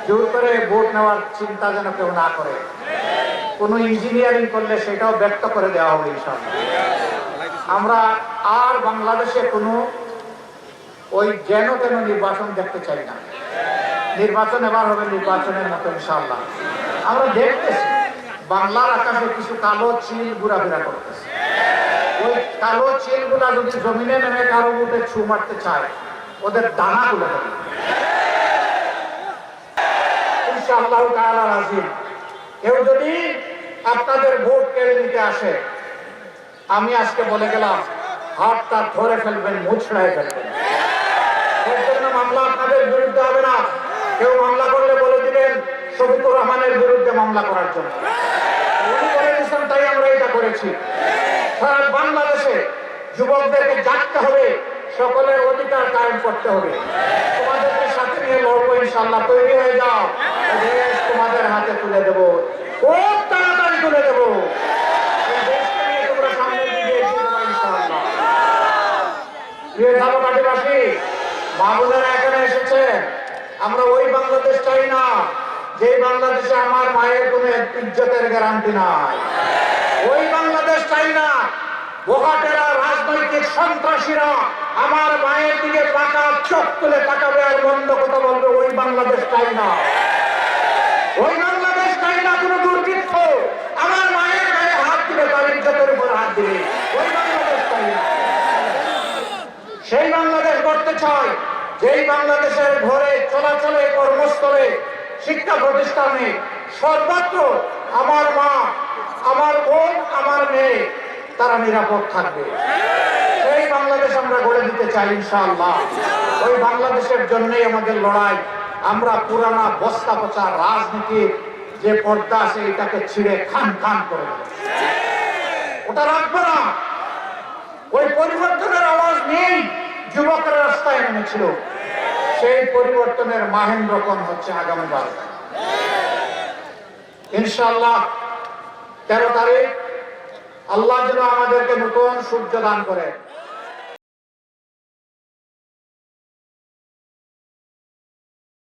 জোর করে ভোট নেওয়ার চিন্তা যেন কেউ না করে। কোনো ইঞ্জিনিয়ারিং করলে সেটাও ব্যক্ত করে দেওয়া হবে ইনশাআল্লাহ। আমরা আর বাংলাদেশে কোনো ওই যেন তেন নির্বাচন দেখতে চাই না। নির্বাচন এবার হবে নির্বাচনের মতো ইনশাআল্লাহ। আমরা দেখতেছি বাংলার আকাশে কিছু কালো চিল ঘোরাফেরা করতেছে। ওই কালো চিলগুলা যদি জমিনে নেমে কারো বুকে ছু মারতে চায়, ওদের দানা তুলে দেবে ইনশাআল্লাহ তাআলা রাজি। কেউ যদি আপনাদের ভোট কেড়ে নিতে আসে, আমি আজকে বলে গেলাম, হাতটা ধরে ফেলবেন, মুছড়ায় ফেলবেন। এর জন্য মামলা আপনাদের বিরুদ্ধে হবে না। কেউ মামলা করলে বলে দিবেন শফিকুর রহমানের বিরুদ্ধে মামলা করার জন্য। উনি বলে দিয়েছেন, তাই আমরা এটা করেছি। সারা বাংলাদেশে যুবকদেরকে জাগতে হবে, সকলের অধিকার কায়েম করতে হবে। তোমাদেরকে সাথে নিয়ে লড়বো ইনশাআল্লাহ। তৈরি হয়ে যাও, দেশ তোমাদের হাতে তুলে দেবো, খুব তাড়াতাড়ি তুলে দেবো। এই দেশকে নিয়ে তোমরা সামনের দিকে এগিয়ে যাবে ইনশাআল্লাহ। প্রিয় ঝালকাঠিবাসী, মা বোনেরা এখানে এসেছেন, আমরা ওই বাংলাদেশ চাই না যে বাংলাদেশে আমার মায়ের কোনো ইজ্জতের গ্যারান্টি নাই। ওই বাংলাদেশ চাই না বোকাটেরা রাজনৈতিক সন্ত্রাসীরা আমার মায়ের দিকে পাকা চোখ তুলে তাকাবে আর বন্ধ কথা বলবে। ওই বাংলাদেশ চাই না। ওই বাংলাদেশ চাই না কোনো দুর্বৃত্ত আমার মায়ের গায়ে হাত দিবে, তার ইজ্জতের উপর হাত দিবে। ওই বাংলাদেশ চাই না। সেই বাংলাদেশ করতে চাই যেই বাংলাদেশের ঘরে, চলাচলে, কর্মস্থলে, শিক্ষা প্রতিষ্ঠানে, সর্বত্র আমার মা, আমার বোন, আমার মেয়ে তারা নিরাপদ থাকবে। সেই বাংলাদেশ আমরা গড়ে দিতে চাই ইনশাআল্লাহ। ওই বাংলাদেশের জন্যই আমাদের লড়াই। আমরা পুরানা বস্তা পচা রাজনীতির যে পর্দা আছে এটাকে ছিঁড়ে খান খান করে দেব। ওটা রাখবো না। ওই পরিবর্তনের আওয়াজ নেই, যুবকেরা রাস্তায় নেমেছিল। সেই পরিবর্তনের মাহেন্দ্রক্ষণ হচ্ছে আগামীবার ইনশাআল্লাহ 13 তারিখ। আল্লাহ যেন আমাদেরকে নতুন সূর্য দান করে।